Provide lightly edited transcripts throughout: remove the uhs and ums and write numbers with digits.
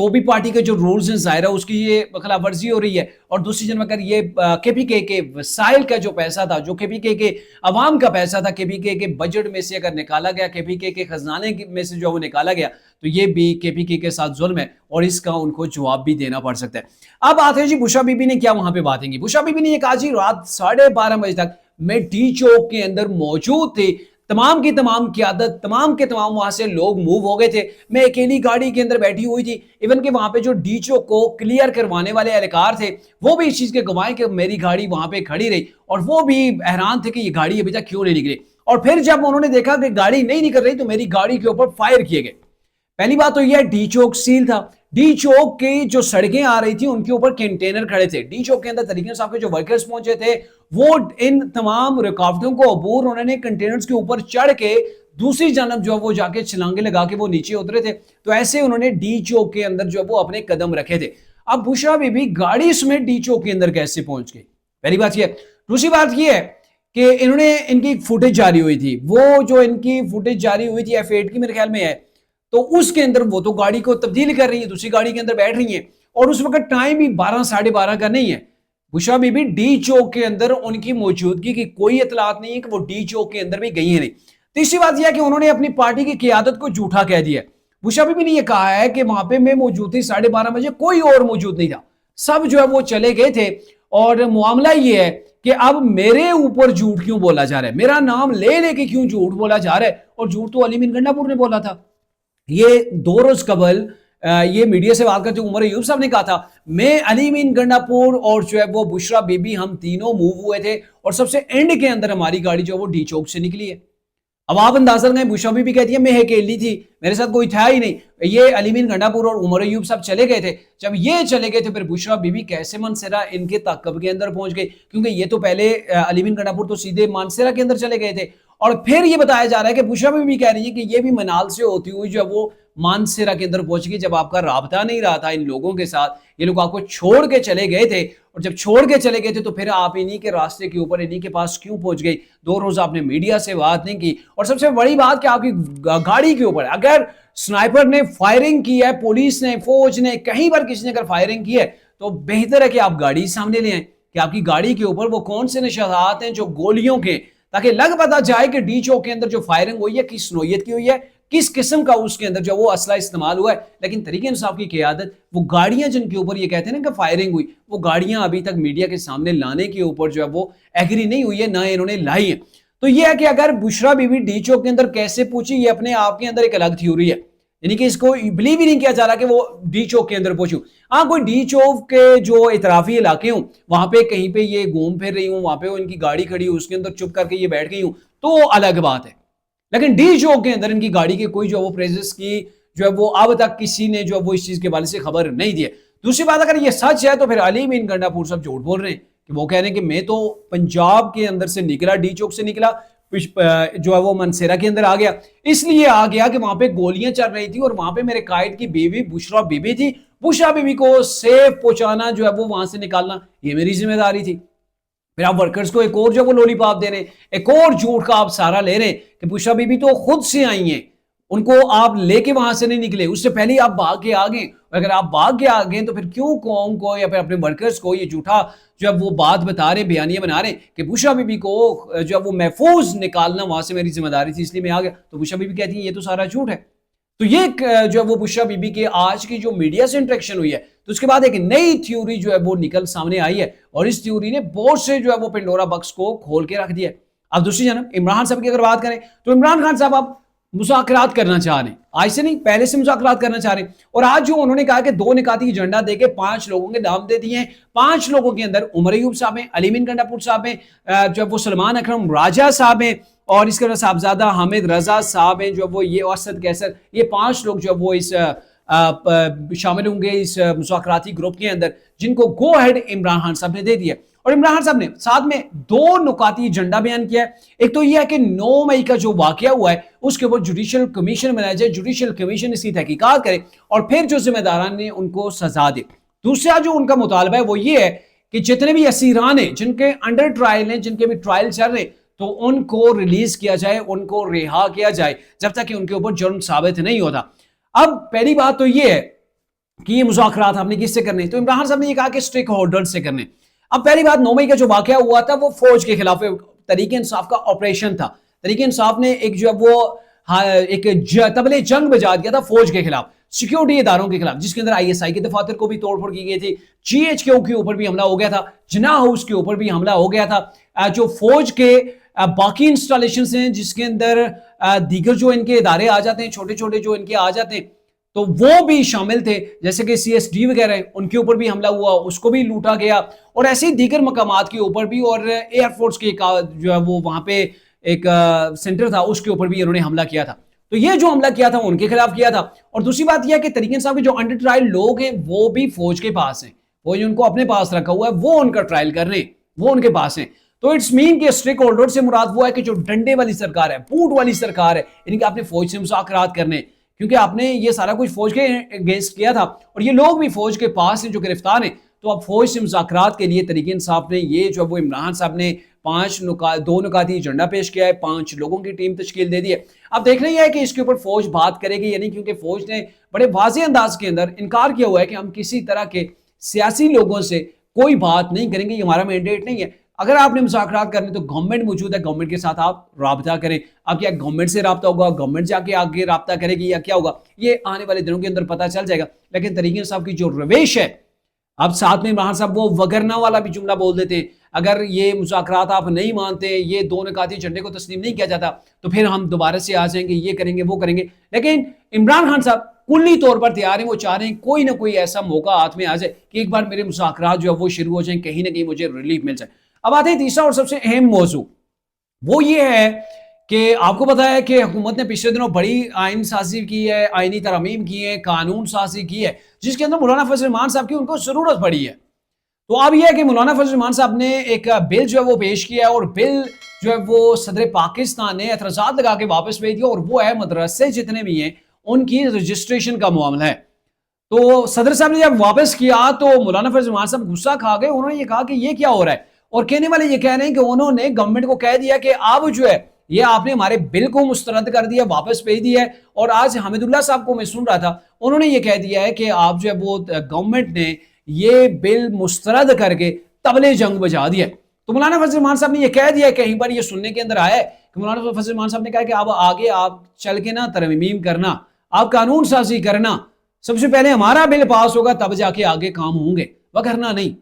تو بھی پارٹی کے جو رولز ہیں ظاہرہ اس کی یہ خلاف ورزی ہو رہی ہے. اور دوسری جانب اگر یہ کے پی کے وسائل کا جو پیسہ تھا، جو کے پی کے عوام کا پیسہ تھا، کے پی کے بجٹ میں سے اگر نکالا گیا، کے پی کے خزانے میں سے جو وہ نکالا گیا، تو یہ بھی کے پی کے ساتھ ظلم ہے اور اس کا ان کو جواب بھی دینا پڑ سکتا ہے. اب آتے ہیں جی بشرا بی بی نے کیا وہاں پہ باتیں کی. بشرا بی بی نے یہ کہا جی رات 12:30 بجے تک میں ڈی چوک کے اندر موجود تھی، تمام کی تمام قیادت، تمام کے تمام وہاں سے لوگ موو ہو گئے تھے، میں اکیلی گاڑی کے اندر بیٹھی ہوئی تھی. ایون کہ وہاں پہ جو ڈی چوک کو کلیئر کروانے والے اہلکار تھے وہ بھی اس چیز کے گواہ کہ میری گاڑی وہاں پہ کھڑی رہی اور وہ بھی حیران تھے کہ یہ گاڑی ابھی تک کیوں نہیں نکلی. اور پھر جب انہوں نے دیکھا کہ گاڑی نہیں نکل رہی تو میری گاڑی کے اوپر فائر کیے گئے. پہلی بات تو یہ ڈی چوک سیل تھا. ڈی چوک کی جو سڑکیں آ رہی تھی ان کے اوپر کنٹینر کھڑے تھے. ڈی چوک کے اندر طریقے صاحب کے جو ورکرز پہنچے تھے وہ ان تمام رکاوٹوں کو عبور انہوں نے کنٹینرز کے اوپر چڑھ کے دوسری جانب جو وہ جا کے چھلانگے لگا کے وہ نیچے اترے تھے. تو ایسے انہوں نے ڈی چوک کے اندر جو وہ اپنے قدم رکھے تھے. اب بشرا بی بی گاڑی سمیت ڈی چوک کے اندر کیسے پہنچ گئی؟ پہلی بات یہ ہے. دوسری بات یہ ہے کہ انہوں نے ان کی فوٹیج جاری ہوئی تھی، وہ جو ان کی فوٹیج جاری ہوئی تھی F8 کی میرے خیال میں ہے، تو اس کے اندر وہ تو گاڑی کو تبدیل کر رہی ہیں، دوسری گاڑی کے اندر بیٹھ رہی ہیں اور اس وقت ٹائم بھی 12 ساڑھے 12 کا نہیں ہے. بشرا بی بی ڈی چوک کے اندر ان کی موجودگی کی کوئی اطلاعات نہیں ہے کہ وہ ڈی چوک کے اندر بھی گئی ہیں نہیں. تیسری بات یہ ہے کہ انہوں نے اپنی پارٹی کی قیادت کو جھوٹا کہہ دیا. بشرا بی بی نے یہ کہا ہے کہ وہاں پہ میں موجود تھی 12:30 بجے، کوئی اور موجود نہیں تھا، سب جو ہے وہ چلے گئے تھے. اور معاملہ یہ ہے کہ اب میرے اوپر جھوٹ کیوں بولا جا رہا ہے، میرا نام لے لے کے کیوں جھوٹ بولا جا رہا ہے. اور جھوٹ تو علی مین گنڈا پور نے بولا تھا. یہ 2 روز قبل یہ میڈیا سے بات کرتے عمر ایوب صاحب نے کہا تھا میں علی مین گنڈا پور اور جو ہے وہ بشرا بی بی ہم تینوں موو ہوئے تھے اور سب سے اینڈ کے اندر ہماری گاڑی جو وہ ڈی چوک سے نکلی ہے. اب آپ اندازہ لگائیں، بشرا بی بی کہتی ہے میں اکیلی تھی، میرے ساتھ کوئی تھا ہی نہیں. یہ علی مین گنڈا پور اور عمر ایوب صاحب چلے گئے تھے. جب یہ چلے گئے تھے پھر بشرا بی بی کیسے مانسہرہ ان کے تعاقب کے اندر پہنچ گئی؟ کیونکہ یہ تو پہلے علی مین گنڈا پور تو سیدھے مانسہرہ کے اندر چلے گئے تھے. اور پھر یہ بتایا جا رہا ہے کہ بشرا بی بی کہہ رہی ہے کہ یہ بھی منال سے ہوتی ہوئی جو وہ مانسہرہ کے اندر پہنچ گئی. جب آپ کا رابطہ نہیں رہا تھا ان لوگوں کے ساتھ، یہ لوگ آپ کو چھوڑ کے چلے گئے تھے، اور جب چھوڑ کے چلے گئے تھے تو پھر آپ انہی کے راستے کے اوپر انہی کے پاس کیوں پہنچ گئی؟ 2 روز آپ نے میڈیا سے بات نہیں کی. اور سب سے بڑی بات کہ آپ کی گاڑی کے اوپر اگر سنائپر نے فائرنگ کی ہے، پولیس نے، فوج نے، کہیں پر کسی نے اگر فائرنگ کی ہے تو بہتر ہے کہ آپ گاڑی سامنے لے آئیں کہ آپ کی گاڑی کے اوپر وہ کون سے نشانات ہیں جو گولیوں کے، تاکہ لگ پتا جائے کہ ڈی چوک کے اندر جو فائرنگ ہوئی ہے کس نوعیت کی ہوئی ہے، کس قسم کا اس کے اندر جو وہ اسلحہ استعمال ہوا ہے. لیکن تحریک انصاف کی قیادت وہ گاڑیاں جن کے اوپر یہ کہتے ہیں نا کہ فائرنگ ہوئی، وہ گاڑیاں ابھی تک میڈیا کے سامنے لانے کے اوپر جو ہے وہ ایگری نہیں ہوئی ہے، نہ انہوں نے لائی ہیں. تو یہ ہے کہ اگر بشرا بی بی ڈی چوک کے اندر کیسے پہنچی، یہ اپنے آپ کے اندر ایک الگ تھیوری ہے، یعنی کہ اس کو بلیو ہی نہیں کیا جا رہا کہ وہ ڈی چوک کے اندر پہنچی. ہاں کوئی ڈی چوک کے جو اطرافی علاقے ہوں وہاں پہ کہیں پہ یہ گھوم پھر رہی ہوں، وہاں پہ ان کی گاڑی کھڑی ہوں، اس کے اندر چپ کر کے یہ بیٹھ گئی ہوں تو الگ بات ہے. لیکن ڈی چوک کے اندر ان کی گاڑی کے کوئی جو وہ پریزنس کی جو ہے وہ اب تک کسی نے جو وہ اس چیز کے بارے سے خبر نہیں دی ہے. دوسری بات اگر یہ سچ ہے تو پھر علی مین گنڈا پور صاحب جھوٹ بول رہے ہیں کہ وہ کہہ رہے ہیں کہ میں تو پنجاب کے اندر سے نکلا، ڈی چوک سے نکلا، جو ہے وہ منسیرہ کے اندر آ گیا، اس لیے آ گیا کہ وہاں پہ گولیاں چل رہی تھی اور وہاں پہ میرے قائد کی بیوی بشرا بی بی تھی. بشرا بی بی کو سیف پہنچانا جو ہے وہ وہاں سے نکالنا یہ میری ذمہ داری تھی. پھر آپ ورکرز کو ایک اور جو وہ لولی پاپ دے رہے ہیں، ایک اور جھوٹ کا آپ سہارا لے رہے ہیں کہ بشرا بی بی تو خود سے آئی ہیں، ان کو آپ لے کے وہاں سے نہیں نکلے، اس سے پہلے آپ بھاگ کے آگئے. اگر آپ بھاگ کے آگئے تو پھر کیوں قوم کو یا پھر اپنے ورکرز کو یہ جھوٹا جو ہے وہ بات بتا رہے ہیں، بیانیہ بنا رہے ہیں کہ بشرا بی بی کو جو ہے وہ محفوظ نکالنا وہاں سے میری ذمہ داری تھی اس لیے میں آ گیا. تو بشرا بی بی کہتی ہیں یہ تو سارا جھوٹ ہے. تو یہ جو ہے وہ بشرا بی بی کے آج کی جو میڈیا سے انٹریکشن ہوئی ہے تو اس کے بعد ایک نئی تھیوری جو ہے وہ نکل سامنے آئی ہے اور اس تھیوری نے بہت سے جو ہے وہ پنڈورا باکس کو کھول کے رکھ دیا ہے. اب دوسری جانب عمران صاحب کی اگر بات کریں تو عمران خان صاحب اب مذاکرات کرنا چاہ رہے ہیں، آج سے نہیں پہلے سے مذاکرات کرنا چاہ رہے ہیں. اور آج جو انہوں نے کہا کہ 2 نکاتی ایجنڈا دے کے 5 لوگوں کے نام دے دیے ہیں. 5 لوگوں کے اندر عمر ایوب صاحب ہیں، علی مین گنڈا پور صاحب ہیں، جو وہ سلمان اکرم راجہ صاحب ہیں اور اس کے بعد صاحبزادہ حامد رضا صاحب ہیں جو وہ یہ اسد کیسر، یہ 5 لوگ جو وہ اس شامل ہوں گے اس مذاکراتی گروپ کے اندر جن کو گو ہیڈ عمران خان صاحب نے دے دیا. اور عمران خان صاحب نے ساتھ میں 2 نکاتی ایجنڈا بیان کیا ہے. ایک تو یہ ہے کہ 9 مئی کا جو واقعہ ہوا ہے اس کے اوپر جوڈیشل کمیشن بنایا جائے، جوڈیشل کمیشن اس کی تحقیقات کرے اور پھر جو ذمہ داران نے ان کو سزا دے. دوسرا جو ان کا مطالبہ ہے وہ یہ ہے کہ جتنے بھی اسیران ہیں جن کے انڈر ٹرائل ہیں، جن کے بھی ٹرائل چل رہے ہیں تو ان کو ریلیز کیا جائے، ان کو رہا کیا جائے جب تک کہ ان کے اوپر جرم ثابت نہیں ہوتا. اب پہلی بات تو یہ ہے کہ یہ مذاکرات آپ نے کس سے کرنے، تو عمران خان صاحب نے یہ کہا کہ اسٹیک ہولڈر سے کرنے۔ اب پہلی بات 9 مئی کا جو واقعہ ہوا تھا وہ فوج کے خلاف تحریک انصاف کا آپریشن تھا۔ تحریک انصاف نے ایک جو ہے وہ ایک طبلِ جنگ بجا دیا تھا فوج کے خلاف، سیکیورٹی اداروں کے خلاف، جس کے اندر ISI کے دفاتر کو بھی توڑ پھوڑ کی گئی تھی، GHQ کے اوپر بھی حملہ ہو گیا تھا، جناح ہاؤس کے اوپر بھی حملہ ہو گیا تھا، جو فوج کے باقی انسٹالیشنز ہیں جس کے اندر دیگر جو ان کے ادارے آ جاتے ہیں، چھوٹے چھوٹے جو ان کے آ جاتے ہیں، تو وہ بھی شامل تھے، جیسے کہ CSD وغیرہ ان کے اوپر بھی حملہ ہوا، اس کو بھی لوٹا گیا، اور ایسے دیگر مقامات کے اوپر بھی، اور ایئر فورس کے جو ہے وہ وہاں پہ ایک سینٹر تھا اس کے اوپر بھی انہوں نے حملہ کیا تھا۔ تو یہ جو حملہ کیا تھا ان کے خلاف کیا تھا، اور دوسری بات یہ ہے کہ تحریک انصاف کے جو انڈر ٹرائل لوگ ہیں وہ بھی فوج کے پاس ہیں، فوج ان کو اپنے پاس رکھا ہوا ہے، وہ ان کا ٹرائل کر رہے ہیں، وہ ان کے پاس ہیں۔ تو اٹس مین کہ اسٹیک ہولڈر سے مراد وہ ہے کہ جو ڈنڈے والی سرکار ہے، پونٹ والی سرکار ہے، ان کے اپنے فوج سے مذاکرات کرنے، کیونکہ آپ نے یہ سارا کچھ فوج کے اگینسٹ کیا تھا، اور یہ لوگ بھی فوج کے پاس ہیں جو گرفتار ہیں۔ تو اب فوج سے مذاکرات کے لیے تحریک انصاف نے یہ جو وہ عمران صاحب نے 2 نکاتی ایجنڈا پیش کیا ہے، 5 لوگوں کی ٹیم تشکیل دے دی ہے۔ اب دیکھنا یہ ہے کہ اس کے اوپر فوج بات کرے گی یا نہیں، کیونکہ فوج نے بڑے واضح انداز کے اندر انکار کیا ہوا ہے کہ ہم کسی طرح کے سیاسی لوگوں سے کوئی بات نہیں کریں گے، یہ ہمارا مینڈیٹ نہیں ہے۔ اگر آپ نے مذاکرات کرنے تو گورنمنٹ موجود ہے، گورنمنٹ کے ساتھ آپ رابطہ کریں۔ اب کیا گورنمنٹ سے رابطہ ہوگا، گورنمنٹ جا کے آگے رابطہ کرے گی یا کیا ہوگا، یہ آنے والے دنوں کے اندر پتہ چل جائے گا۔ لیکن تحریک انصاف کی جو رویش ہے، اب ساتھ میں عمران صاحب وہ وگرنا والا بھی جملہ بول دیتے ہیں، اگر یہ مذاکرات آپ نہیں مانتے، یہ 2 نکاتی ایجنڈے کو تسلیم نہیں کیا جاتا تو پھر ہم دوبارہ سے آ جائیں گے، یہ کریں گے وہ کریں گے۔ لیکن عمران خان صاحب کلی طور پر تیار ہیں، وہ چاہ رہے ہیں کوئی نہ کوئی ایسا موقع ہاتھ میں آ جائے کہ ایک بار میرے مذاکرات جو ہے وہ شروع ہو جائیں، کہیں نہ کہیں مجھے ریلیف مل جائے۔ اب آتے ہیں تیسرا اور سب سے اہم موضوع، وہ یہ ہے کہ آپ کو پتا ہے کہ حکومت نے پچھلے دنوں بڑی آئین سازی کی ہے، آئینی ترامیم کی ہے، قانون سازی کی ہے، جس کے اندر مولانا فضل الرحمان صاحب کی ان کو ضرورت پڑی ہے۔ تو اب یہ ہے کہ مولانا فضل الرحمان صاحب نے ایک بل جو ہے وہ پیش کیا ہے، اور بل جو ہے وہ صدر پاکستان نے اعتراضات لگا کے واپس بھیج دیا، اور وہ ہے مدرسے جتنے بھی ہیں ان کی رجسٹریشن کا معاملہ ہے۔ تو صدر صاحب نے جب واپس کیا تو مولانا فضل الرحمان صاحب غصہ کھا گئے، انہوں نے یہ کہا کہ یہ کیا ہو رہا ہے، اور کہنے والے یہ کہہ رہے ہیں کہ انہوں نے گورنمنٹ کو کہہ دیا کہ اب جو ہے یہ آپ نے ہمارے بل کو مسترد کر دیا، واپس بھیج دیا ہے، اور آج حمید اللہ صاحب کو میں سن رہا تھا، انہوں نے یہ کہہ دیا ہے کہ آپ جو ہے وہ گورنمنٹ نے یہ بل مسترد کر کے طبلِ جنگ بجا دیا ہے۔ تو مولانا فضل الرحمان صاحب نے یہ کہہ دیا ہے، کہیں پر یہ سننے کے اندر آیا ہے کہ مولانا فضل الرحمان صاحب نے کہا کہ اب آگے آپ چل کے نہ ترمیم کرنا، آپ قانون سازی کرنا، سب سے پہلے ہمارا بل پاس ہوگا تب جا کے آگے کام ہوں گے، وگرنہ نہیں۔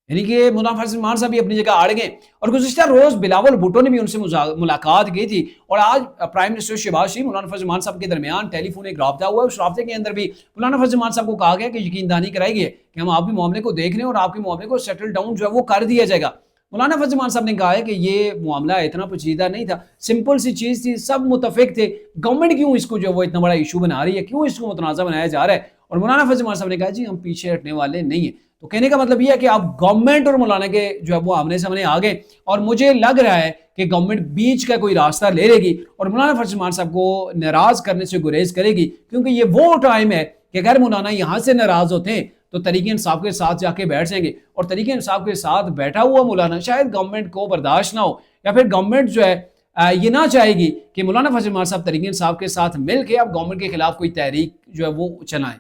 یعنی کہ مولانا فضل الرحمان صاحب بھی اپنی جگہ اڑ گئے، اور گزشتہ روز بلاول بھٹو نے بھی ان سے ملاقات کی تھی، اور آج پرائم منسٹر شہباز شریف مولانا فضل الرحمان صاحب کے درمیان ٹیلی فون ایک رابطہ ہوا ہے، اس رابطے کے اندر بھی مولانا فضل الرحمان صاحب کو کہا گیا کہ یقین دہانی کرائی گئی ہے کہ ہم آپ کے معاملے کو دیکھ رہے ہیں اور آپ کے معاملے کو سیٹل ڈاؤن جو ہے وہ کر دیا جائے گا۔ مولانا فضل الرحمان صاحب نے کہا ہے کہ یہ معاملہ اتنا پیچیدہ نہیں تھا، سمپل سی چیز تھی، سب متفق تھے، گورنمنٹ کیوں اس کو جو وہ اتنا بڑا ایشو بنا رہی ہے، کیوں اس کو متنازع بنایا جا رہا ہے۔ اور مولانا فضل الرحمان صاحب نے کہا جی ہم پیچھے ہٹنے والے نہیں ہیں۔ تو کہنے کا مطلب یہ ہے کہ اب گورنمنٹ اور مولانا کے جو ہے وہ آمنے سامنے آ گئے، اور مجھے لگ رہا ہے کہ گورنمنٹ بیچ کا کوئی راستہ لے لے گی اور مولانا فضل الرحمان صاحب کو ناراض کرنے سے گریز کرے گی، کیونکہ یہ وہ ٹائم ہے کہ اگر مولانا یہاں سے ناراض ہوتے ہیں تو تحریک انصاف کے ساتھ جا کے بیٹھ جائیں گے، اور تحریک انصاف کے ساتھ بیٹھا ہوا مولانا شاید گورنمنٹ کو برداشت نہ ہو، یا پھر گورنمنٹ جو ہے یہ نہ چاہے گی کہ مولانا فضل الرحمان صاحب تحریک انصاف کے ساتھ مل کے اب گورنمنٹ کے خلاف کوئی تحریک جو ہے وہ چلائیں۔